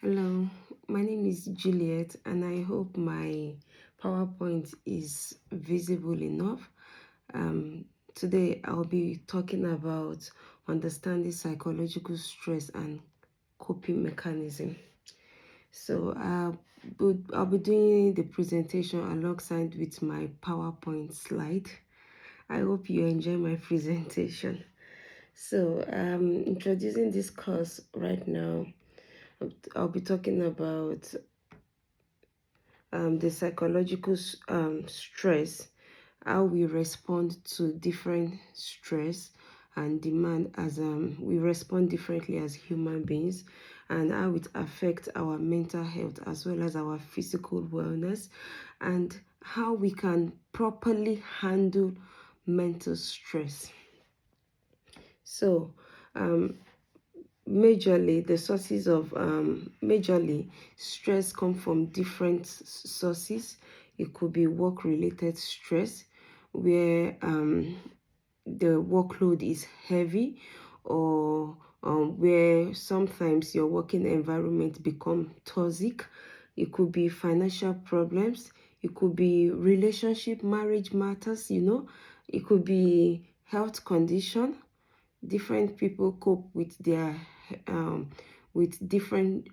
Hello, my name is Juliet, and I hope my PowerPoint is visible enough. Um, Today, I'll be talking about understanding psychological stress and coping mechanism. I'll be doing the presentation alongside with my PowerPoint slide. I hope you enjoy my presentation. Introducing this course right now, I'll be talking about the psychological stress, how we respond to different stress and demand as we respond differently as human beings, and how it affects our mental health as well as our physical wellness, and how we can properly handle mental stress. So, um, majorly the sources of majorly stress come from different sources. It could be work related stress, where the workload is heavy, or where sometimes your working environment become toxic. It could be financial problems, it could be relationship marriage matters, it could be health condition. Different people cope with their with different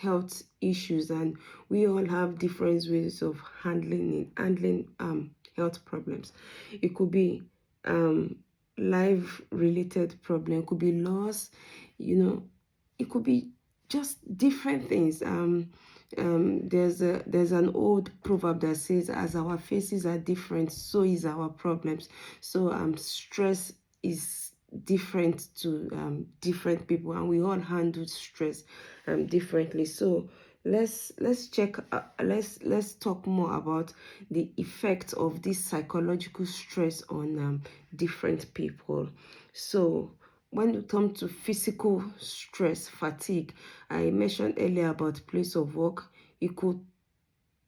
health issues, and we all have different ways of handling health problems. It could be um life related problem, it could be loss, it could be just different things. There's an old proverb that says, as our faces are different, so is our problems. So stress is different to different people, and we all handle stress differently. So let's talk more about the effect of this psychological stress on different people. So when it comes to physical stress, fatigue, I mentioned earlier about place of work. It could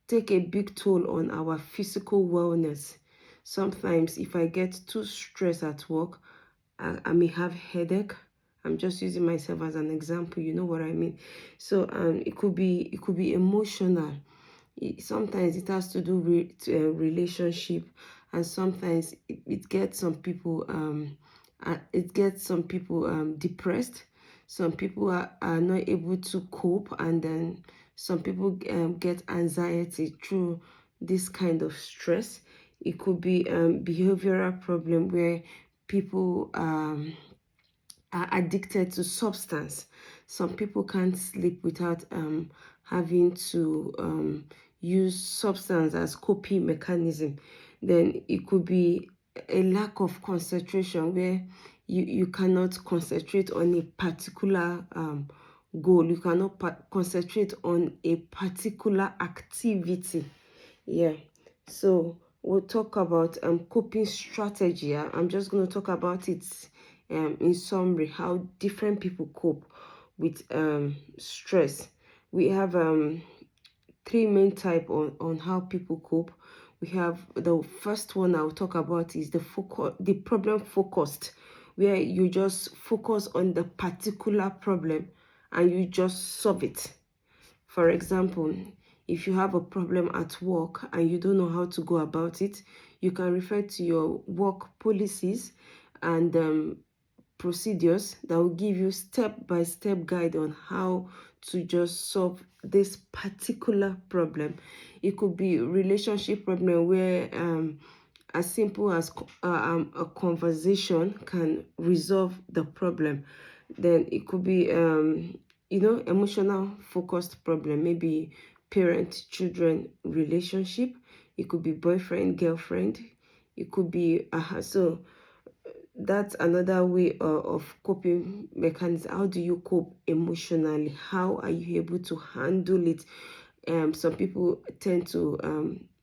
take a big toll on our physical wellness. Sometimes if I get too stressed at work, I may have headache. I'm just using myself as an example, you know what I mean. So it could be emotional. Sometimes it has to do with relationship, and sometimes it gets some people depressed. Some people are not able to cope, and then some people get anxiety through this kind of stress. It could be behavioral problem, where people are addicted to substance. Some people can't sleep without having to use substance as coping mechanism. Then it could be a lack of concentration, where you cannot concentrate on a particular goal. You cannot concentrate on a particular activity. Yeah. So we'll talk about coping strategy. I'm just going to talk about it in summary, how different people cope with stress. We have three main type on how people cope. We have the first one I'll talk about is the problem focused, where you just focus on the particular problem and you just solve it. For example, if you have a problem at work and you don't know how to go about it, you can refer to your work policies and procedures that will give you step-by-step guide on how to just solve this particular problem. It could be relationship problem, where as simple as a conversation can resolve the problem. Then it could be emotional focused problem, maybe parent children relationship. It could be boyfriend girlfriend. It could be so that's another way of coping mechanism. How do you cope emotionally? How are you able to handle it? Some people tend to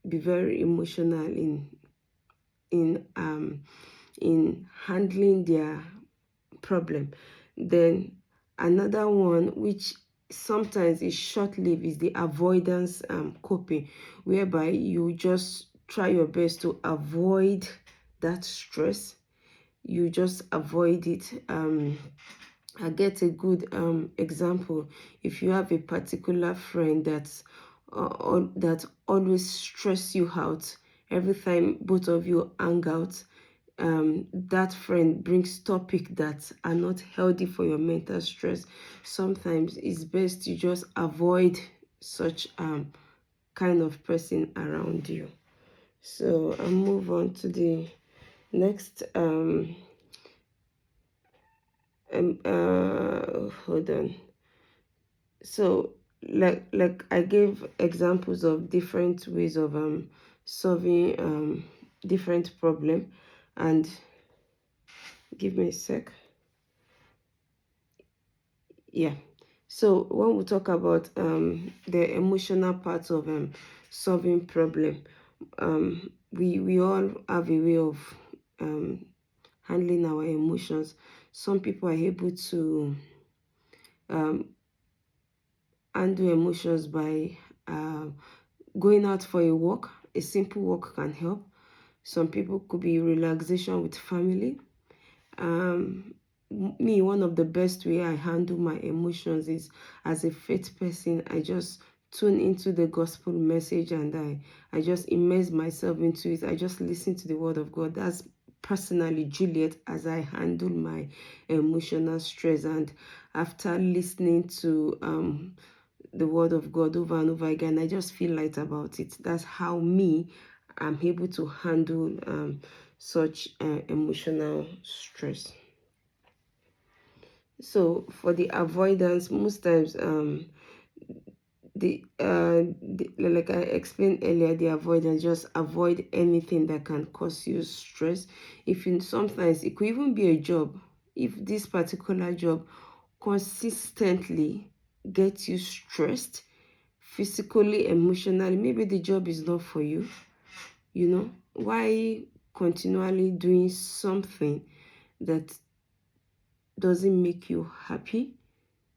be very emotional in um in handling their problem. Then another one, which sometimes is short-lived, is the avoidance coping, whereby you just try your best to avoid that stress. You just avoid it. I get a good example. If you have a particular friend that always stress you out every time both of you hang out, that friend brings topic that are not healthy for your mental stress, sometimes it's best to just avoid such kind of person around you. So I'll move on to the next hold on. So like I gave examples of different ways of solving different problem. And give me a sec. Yeah, so when we talk about the emotional part of solving problem, we all have a way of um handling our emotions. Some people are able to um handle emotions by going out for a walk. A simple walk can help. Some people could be relaxation with family. Me, one of the best way I handle my emotions is, as a faith person, I just tune into the gospel message, and I just immerse myself into it. I just listen to the word of God. That's personally Juliet, as I handle my emotional stress. And after listening to the word of God over and over again, I just feel light about it. That's how me I'm able to handle such emotional stress. So for the avoidance, most times like I explained earlier, the avoidance, just avoid anything that can cause you stress. If you, sometimes it could even be a job. If this particular job consistently gets you stressed, physically, emotionally, maybe the job is not for you. You know, why continually doing something that doesn't make you happy?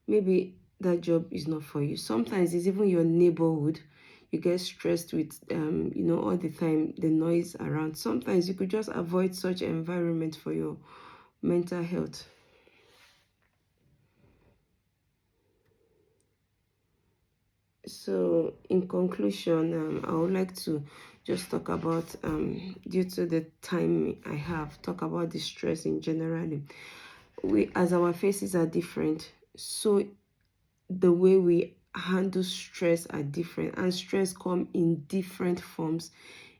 Maybe that job is not for you. Sometimes it's even your neighborhood. You get stressed with all the time the noise around. Sometimes you could just avoid such environment for your mental health. So in conclusion, I would like to just talk about, due to the time I have, talk about the stress in generally. We, as our faces are different, so the way we handle stress are different, and stress come in different forms,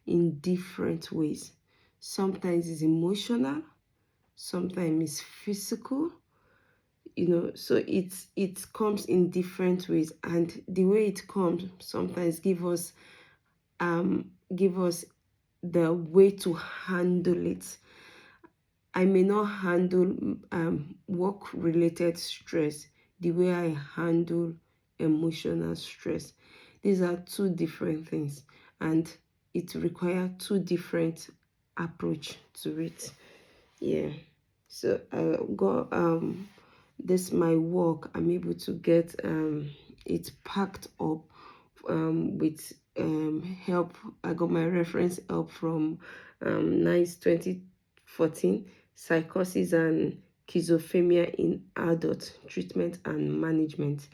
in different ways. Sometimes it's emotional, sometimes it's physical, so it comes in different ways. And the way it comes sometimes give us the way to handle it. I may not handle work related stress the way I handle emotional stress. These are two different things, and it requires two different approach to it. Yeah. So I got this my work, I'm able to get it packed up with help. I got my reference help from NICE 2014, psychosis and schizophrenia in adult treatment and management.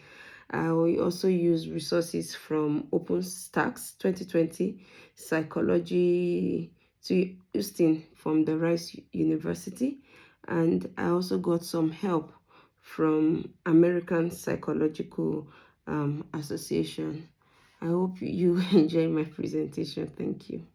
I will also use resources from OpenStax 2020, psychology to Houston from the Rice University, and I also got some help from American Psychological Association. I hope you enjoy my presentation. Thank you.